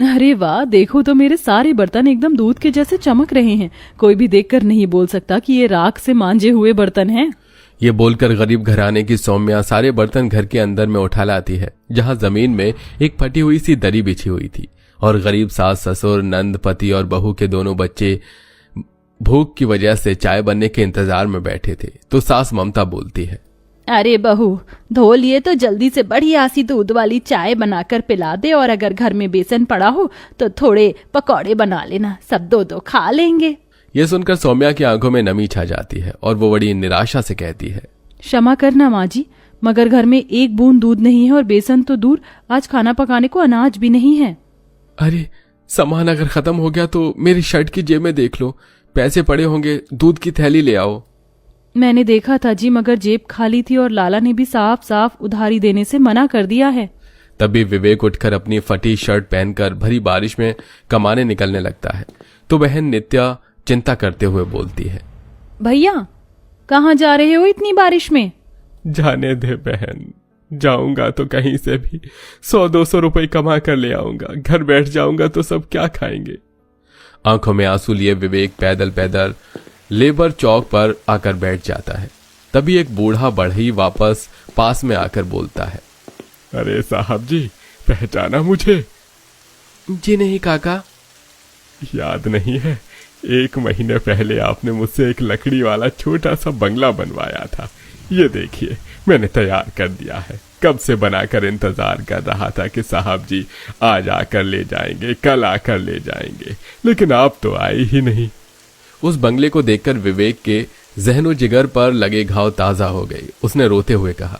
अरे वाह, देखो तो मेरे सारे बर्तन एकदम दूध के जैसे चमक रहे हैं। कोई भी देखकर नहीं बोल सकता कि ये राख से मांजे हुए बर्तन हैं। ये बोलकर गरीब घराने की सौम्या सारे बर्तन घर के अंदर में उठा लाती है, जहां जमीन में एक फटी हुई सी दरी बिछी हुई थी और गरीब सास ससुर नंद पति और बहू के दोनों बच्चे भूख की वजह से चाय बनने के इंतजार में बैठे थे। तो सास ममता बोलती है, अरे बहू, धो लिए तो जल्दी से बढ़िया सी दूध वाली चाय बनाकर पिला दे, और अगर घर में बेसन पड़ा हो तो थोड़े पकौड़े बना लेना, सब दो दो खा लेंगे। ये सुनकर सौम्या की आंखों में नमी छा जाती है और वो बड़ी निराशा से कहती है, क्षमा करना माँ जी, मगर घर में एक बूंद दूध नहीं है और बेसन तो दूर, आज खाना पकाने को अनाज भी नहीं है। अरे सामान अगर खत्म हो गया तो मेरी शर्ट की जेब में देख लो, पैसे पड़े होंगे, दूध की थैली ले आओ। मैंने देखा था जी, मगर जेब खाली थी और लाला ने भी साफ साफ उधारी देने से मना कर दिया है। तभी विवेक उठकर अपनी फटी शर्ट पहनकर भरी बारिश में कमाने निकलने लगता है। तो बहन नित्या चिंता करते हुए बोलती है, भैया कहाँ जा रहे हो इतनी बारिश में? जाने दे बहन, जाऊंगा तो कहीं से भी 100-200 रुपए कमा कर ले आऊंगा, घर बैठ जाऊंगा तो सब क्या खाएंगे। आंखों में आंसू लिए विवेक पैदल पैदल लेबर चौक पर आकर बैठ जाता है। तभी एक बूढ़ा बढ़ई वापस पास में आकर बोलता है, अरे साहब जी, पहचाना मुझे? जी नहीं काका। याद नहीं है, 1 महीने पहले आपने मुझसे एक लकड़ी वाला छोटा सा बंगला बनवाया था। ये देखिए मैंने तैयार कर दिया है, कब से बनाकर इंतजार कर रहा था कि साहब जी आज आकर ले जाएंगे, कल आकर ले जाएंगे, लेकिन आप तो आए ही नहीं। उस बंगले को देखकर विवेक के जहनो जिगर पर लगे घाव ताजा हो गए। उसने रोते हुए कहा,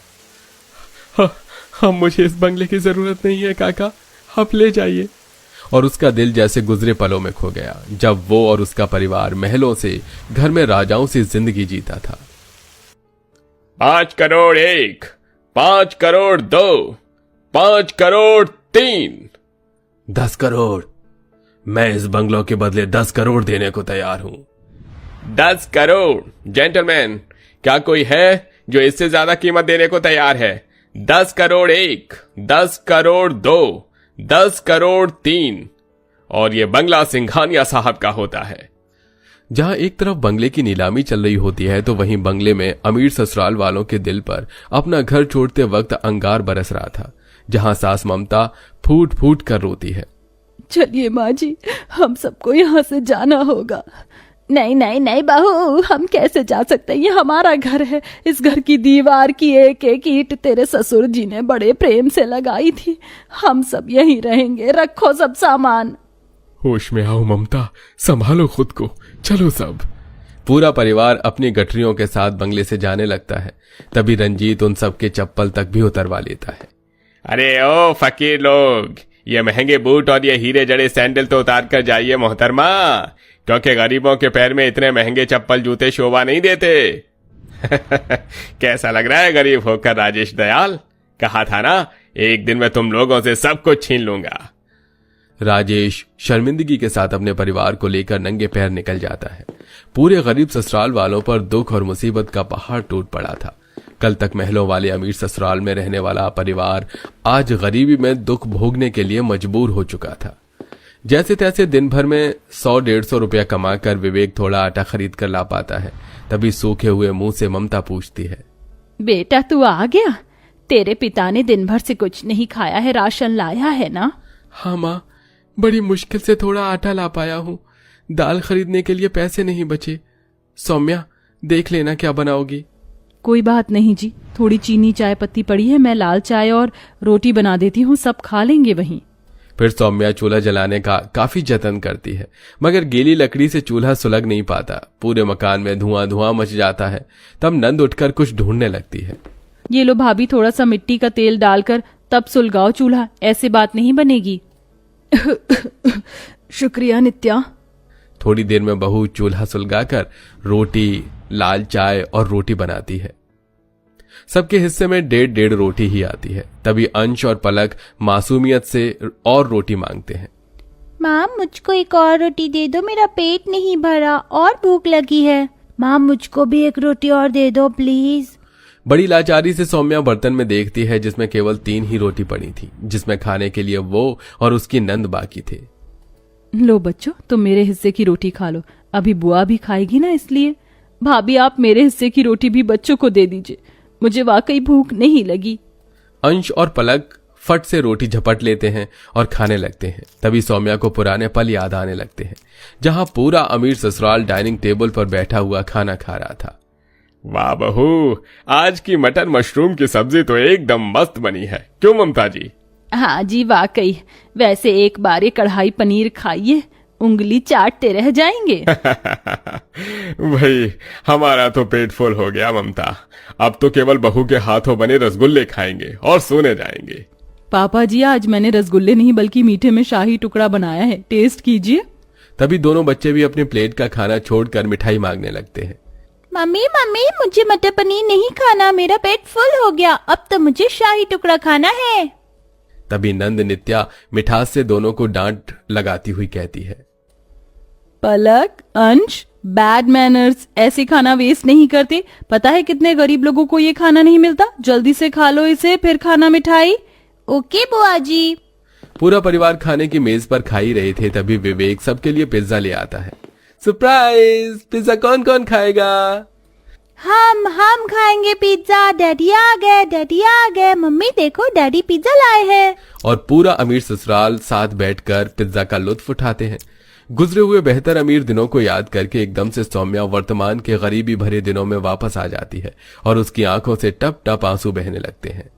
मुझे इस बंगले की जरूरत नहीं है काका, आप ले जाइए। और उसका दिल जैसे गुजरे पलों में खो गया, जब वो और उसका परिवार महलों से घर में राजाओं से जिंदगी जीता था। 5 करोड़ 1, 5 करोड़ 2, 5 करोड़ 3, 10 करोड़। मैं इस बंगलों के बदले 10 करोड़ देने को तैयार हूं। 10 करोड़ जेंटलमैन, क्या कोई है जो इससे ज्यादा कीमत देने को तैयार है? 10 करोड़ 1, 10 करोड़ 2, 10 करोड़ 3, और ये बंगला सिंघानिया साहब का होता है। जहां एक तरफ बंगले की नीलामी चल रही होती है तो वहीं बंगले में अमीर ससुराल वालों के दिल पर अपना घर छोड़ते वक्त अंगार बरस रहा था, जहां सास ममता फूट फूट कर रोती है, चलिए माँ जी, हम सबको यहाँ से जाना होगा। नहीं नहीं नहीं बहू, हम कैसे जा सकते हैं, ये हमारा घर है। इस घर की दीवार की एक एक ईंट तेरे ससुर जी ने बड़े प्रेम से लगाई थी, हम सब यहीं रहेंगे, रखो सब सामान। होश में आओ ममता, संभालो खुद को, चलो सब। पूरा परिवार अपनी गठरियों के साथ बंगले से जाने लगता है। तभी रंजीत उन सबके चप्पल तक भी उतरवा लेता है। अरे ओ फकीर लोग, ये महंगे बूट और ये हीरे जड़े सैंडल तो उतार कर जाइए मोहतरमा, क्योंकि गरीबों के पैर में इतने महंगे चप्पल जूते शोभा नहीं देते। कैसा लग रहा है गरीब होकर राजेश दयाल? कहा था ना, एक दिन मैं तुम लोगों से सब कुछ छीन लूंगा। राजेश शर्मिंदगी के साथ अपने परिवार को लेकर नंगे पैर निकल जाता है। पूरे गरीब ससुराल वालों पर दुख और मुसीबत का पहाड़ टूट पड़ा था। कल तक महलों वाले अमीर ससुराल में रहने वाला परिवार आज गरीबी में दुख भोगने के लिए मजबूर हो चुका था। जैसे तैसे दिन भर में 100-150 रुपया कमाकर विवेक थोड़ा आटा खरीद कर ला पाता है। तभी सूखे हुए मुंह से ममता पूछती है, बेटा तू आ गया? तेरे पिता ने दिन भर से कुछ नहीं खाया है, राशन लाया है ना? हाँ माँ, बड़ी मुश्किल से थोड़ा आटा ला पाया हूँ, दाल खरीदने के लिए पैसे नहीं बचे। सौम्या देख लेना क्या बनाओगी। कोई बात नहीं जी, थोड़ी चीनी चाय पत्ती पड़ी है, मैं लाल चाय और रोटी बना देती हूँ, सब खा लेंगे वहीं। फिर सौम्या चूल्हा जलाने का काफी जतन करती है, मगर गीली लकड़ी से चूल्हा सुलग नहीं पाता। पूरे मकान में धुआं धुआं मच जाता है। तब नंद उठकर कुछ ढूंढने लगती है। ये लो भाभी, थोड़ा सा मिट्टी का तेल डालकर तब सुलगाओ चूल्हा, ऐसे बात नहीं बनेगी। शुक्रिया नित्या। थोड़ी देर में बहू चूल्हा सुलगाकर रोटी, लाल चाय और रोटी बनाती है। सबके हिस्से में 1.5 रोटी ही आती है। तभी अंश और पलक मासूमियत से और रोटी मांगते हैं। माँ मुझको एक और रोटी दे दो, मेरा पेट नहीं भरा और भूख लगी है। माँ मुझको भी एक रोटी और दे दो प्लीज। बड़ी लाचारी से सौम्या बर्तन में देखती है जिसमें केवल 3 ही रोटी पड़ी थी, जिसमें खाने के लिए वो और उसकी नंद बाकी थे। लो बच्चों, तुम मेरे हिस्से की रोटी खा लो, अभी बुआ भी खाएगी ना, इसलिए। भाभी आप मेरे हिस्से की रोटी भी बच्चों को दे दीजिए, मुझे वाकई भूख नहीं लगी। अंश और पलक फट से रोटी झपट लेते हैं और खाने लगते हैं। तभी सौम्या को पुराने पल याद आने लगते हैं, जहां पूरा अमीर ससुराल डाइनिंग टेबल पर बैठा हुआ खाना खा रहा था। वाह बहू, आज की मटर मशरूम की सब्जी तो एकदम मस्त बनी है, क्यों ममता जी? हाँ जी वाकई, वैसे एक बार ये कढ़ाई पनीर खाइए, उंगली चाटते रह जाएंगे। भाई हमारा तो पेट फुल हो गया ममता, अब तो केवल बहू के हाथों बने रसगुल्ले खाएंगे और सोने जाएंगे। पापा जी आज मैंने रसगुल्ले नहीं बल्कि मीठे में शाही टुकड़ा बनाया है, टेस्ट कीजिए। तभी दोनों बच्चे भी अपनी प्लेट का खाना छोड़कर मिठाई मांगने लगते हैं। मम्मी मम्मी मुझे मटर पनीर नहीं खाना, मेरा पेट फुल हो गया, अब तो मुझे शाही टुकड़ा खाना है। तभी नंद नित्या मिठास से दोनों को डांट लगाती हुई कहती है, पलक, अंश, बैड मैनर्स, ऐसे खाना वेस्ट नहीं करते। पता है कितने गरीब लोगों को ये खाना नहीं मिलता, जल्दी से खा लो इसे, फिर खाना मिठाई। ओके बुआ जी। पूरा परिवार खाने की मेज पर खा ही रहे थे, तभी विवेक सबके लिए पिज्जा ले आता है। सरप्राइज, पिज्जा कौन कौन खाएगा? हम खाएंगे पिज्जा, डैडी आ गए, मम्मी देखो डैडी पिज्जा लाए हैं। और पूरा अमीर ससुराल साथ बैठकर पिज्जा का लुत्फ उठाते हैं। गुजरे हुए बेहतर अमीर दिनों को याद करके एकदम से सौम्या वर्तमान के गरीबी भरे दिनों में वापस आ जाती है और उसकी आंखों से टप टप आंसू बहने लगते हैं।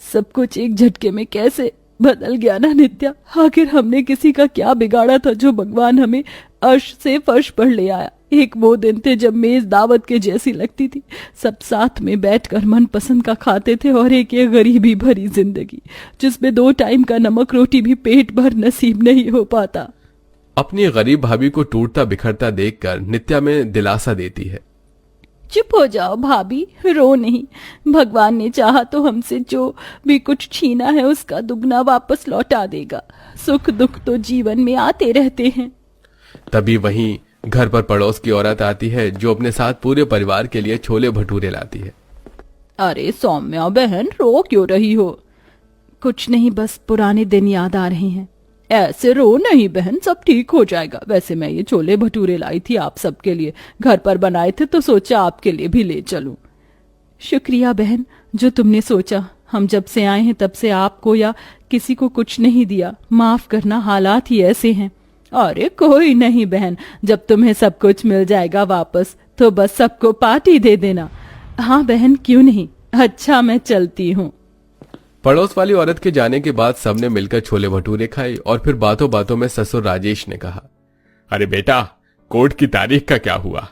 सब कुछ एक झटके में कैसे बदल गया ना नित्या, आखिर हमने किसी का क्या बिगाड़ा था जो भगवान हमें अर्श से फर्श पर ले आया। एक वो दिन थे जब मेज दावत के जैसी लगती थी, सब साथ में बैठकर मन पसंद का खाते थे, और एक ये गरीबी भरी जिंदगी जिसमें 2 टाइम का नमक रोटी भी पेट भर नसीब नहीं हो पाता। अपनी गरीब भाभी को टूटता बिखरता देखकर नित्या में दिलासा देती है। चुप हो जाओ भाभी, रो नहीं, भगवान ने चाहा तो हमसे जो भी कुछ छीना है उसका दुगना वापस लौटा देगा। सुख दुख तो जीवन में आते रहते हैं। तभी वहीं घर पर पड़ोस की औरत आती है जो अपने साथ पूरे परिवार के लिए छोले भटूरे लाती है। अरे सौम्या बहन, रो क्यों रही हो? कुछ नहीं, बस पुराने दिन याद आ रहे हैं। ऐसे रो नहीं बहन, सब ठीक हो जाएगा। वैसे मैं ये छोले भटूरे लाई थी आप सबके लिए, घर पर बनाए थे तो सोचा आपके लिए भी ले चलूं। शुक्रिया बहन, जो तुमने सोचा। हम जब से आए हैं तब से आपको या किसी को कुछ नहीं दिया, माफ करना, हालात ही ऐसे हैं। अरे कोई नहीं बहन, जब तुम्हें सब कुछ मिल जाएगा वापस तो बस सबको पार्टी दे देना। हाँ बहन, क्यों नहीं। अच्छा मैं चलती हूँ। पड़ोस वाली औरत के जाने के बाद सबने मिलकर छोले भटूरे खाए और फिर बातों बातों में ससुर राजेश ने कहा, अरे बेटा, कोर्ट की तारीख का क्या हुआ?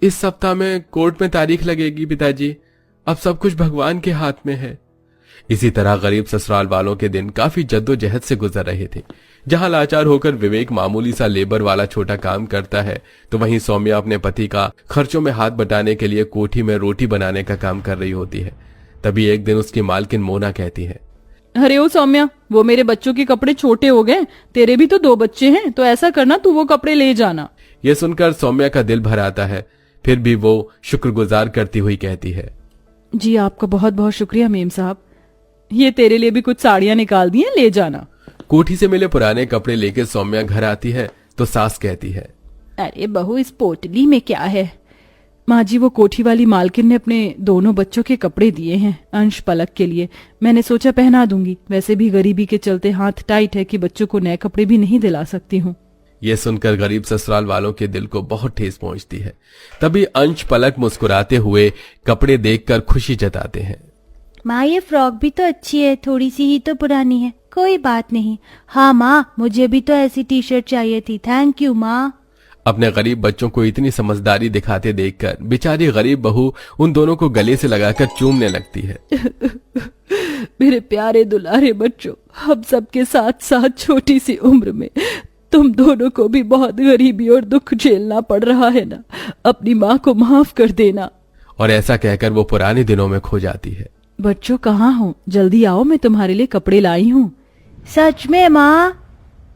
इस सप्ताह में कोर्ट में तारीख लगेगी पिताजी, अब सब कुछ भगवान के हाथ में है। इसी तरह गरीब ससुराल वालों के दिन काफी जद्दोजहद से गुजर रहे थे। जहां लाचार होकर विवेक मामूली सा लेबर वाला छोटा काम करता है, तो वहीं सौम्या अपने पति का खर्चों में हाथ बटाने के लिए कोठी में रोटी बनाने का काम कर रही होती है। तभी एक दिन उसकी मालकिन मोना कहती है, अरे ओ सौम्या, वो मेरे बच्चों के कपड़े छोटे हो गए, तेरे भी तो 2 बच्चे हैं, तो ऐसा करना तू वो कपड़े ले जाना। यह सुनकर सौम्या का दिल भर आता है, फिर भी वो शुक्रगुजार करती हुई कहती है, जी आपका बहुत बहुत शुक्रिया मेम साहब, ये तेरे लिए भी कुछ साड़ियां निकाल दी हैं, ले जाना। कोठी से मिले पुराने कपड़े लेकर सौम्या घर आती है तो सास कहती है, अरे बहू, इस पोटली में क्या है? माँ जी, वो कोठी वाली मालकिन ने अपने दोनों बच्चों के कपड़े दिए हैं, अंश पलक के लिए। मैंने सोचा पहना दूंगी, वैसे भी गरीबी के चलते हाथ टाइट है कि बच्चों को नए कपड़े भी नहीं दिला सकती हूँ। ये सुनकर गरीब ससुराल वालों के दिल को बहुत ठेस पहुंचती है। तभी अंश पलक मुस्कुराते हुए कपड़े देखकर खुशी जताते हैं। माँ ये फ्रॉक भी तो अच्छी है, थोड़ी सी ही तो पुरानी है, कोई बात नहीं। हाँ माँ, मुझे भी तो ऐसी टी शर्ट चाहिए थी, थैंक यू माँ। अपने गरीब बच्चों को इतनी समझदारी दिखाते देखकर बेचारी गरीब बहू उन दोनों को गले से लगाकर चूमने लगती है। मेरे प्यारे दुलारे बच्चों, हम सबके साथ साथ छोटी सी उम्र में तुम दोनों को भी बहुत गरीबी और दुख झेलना पड़ रहा है ना, अपनी माँ को माफ कर देना। और ऐसा कहकर वो पुराने दिनों में खो जाती है। बच्चों कहाँ हो, जल्दी आओ, मैं तुम्हारे लिए कपड़े लाई हूँ। सच में माँ?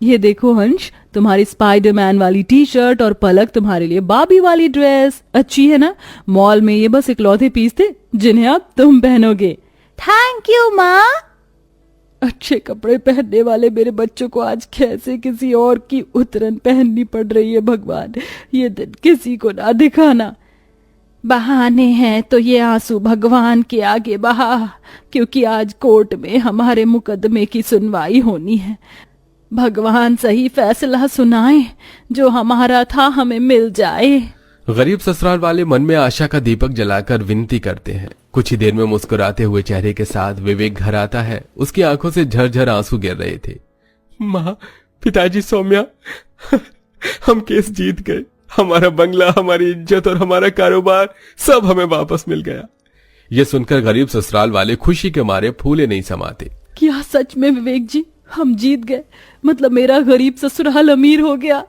ये देखो हंस, तुम्हारी स्पाइडरमैन वाली टी शर्ट और पलक तुम्हारे लिए बाबी वाली ड्रेस अच्छी है ना। मॉल में ये बस इकलौते पीस थे जिन्हें अब तुम पहनोगे। थैंक यू माँ। अच्छे कपड़े पहनने वाले मेरे बच्चों को आज कैसे किसी और की उतरन पहननी पड़ रही है। भगवान, ये दिन किसी को ना दिखाना। बहाने हैं तो ये आंसू भगवान के आगे बहा, क्योंकि आज कोर्ट में हमारे मुकदमे की सुनवाई होनी है। भगवान सही फैसला सुनाए, जो हमारा था हमें मिल जाए। गरीब ससुराल वाले मन में आशा का दीपक जलाकर विनती करते हैं। कुछ ही देर में मुस्कुराते हुए चेहरे के साथ विवेक घर आता है। उसकी आंखों से झरझर आंसू गिर रहे थे। माँ, पिताजी, सौम्या, हम केस जीत गए। हमारा बंगला, हमारी इज्जत और हमारा कारोबार सब हमें वापस मिल गया। ये सुनकर गरीब ससुराल वाले खुशी के मारे फूले नहीं समाते। क्या सच में विवेक जी हम जीत गए? मतलब मेरा गरीब ससुराल अमीर हो गया।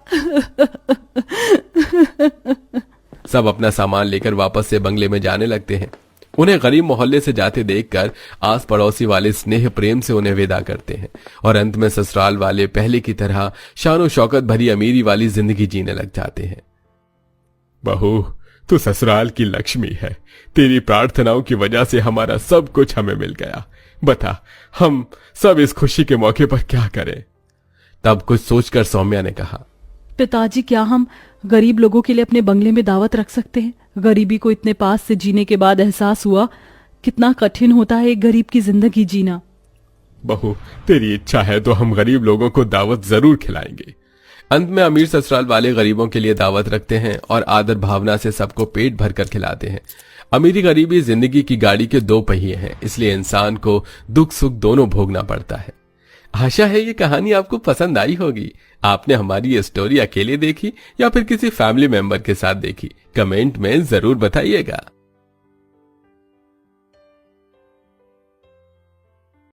सब अपना सामान लेकर वापस से बंगले में जाने लगते हैं। उन्हें गरीब मोहल्ले से जाते देखकर आस पड़ोसी वाले स्नेह प्रेम से उन्हें विदा करते हैं और अंत में ससुराल वाले पहले की तरह शानो शौकत भरी अमीरी वाली जिंदगी जीने लग जाते हैं। बहू, तू ससुराल की लक्ष्मी है। तेरी प्रार्थनाओं की वजह से हमारा सब कुछ हमें मिल गया। बता, हम सब इस खुशी के मौके पर क्या करें? तब कुछ सोचकर सौम्या ने कहा, पिताजी, क्या हम गरीब लोगों के लिए अपने बंगले में दावत रख सकते हैं? गरीबी को इतने पास से जीने के बाद एहसास हुआ कितना कठिन होता है एक गरीब की जिंदगी जीना। बहू, तेरी इच्छा है तो हम गरीब लोगों को दावत जरूर खिलाएंगे। अंत में अमीर ससुराल वाले गरीबों के लिए दावत रखते हैं और आदर भावना से सबको पेट भरकर खिलाते हैं। अमीरी गरीबी जिंदगी की गाड़ी के दो पहिए हैं, इसलिए इंसान को दुख सुख दोनों भोगना पड़ता है। आशा है ये कहानी आपको पसंद आई होगी। आपने हमारी ये स्टोरी अकेले देखी या फिर किसी फैमिली मेंबर के साथ देखी? कमेंट में जरूर बताइएगा।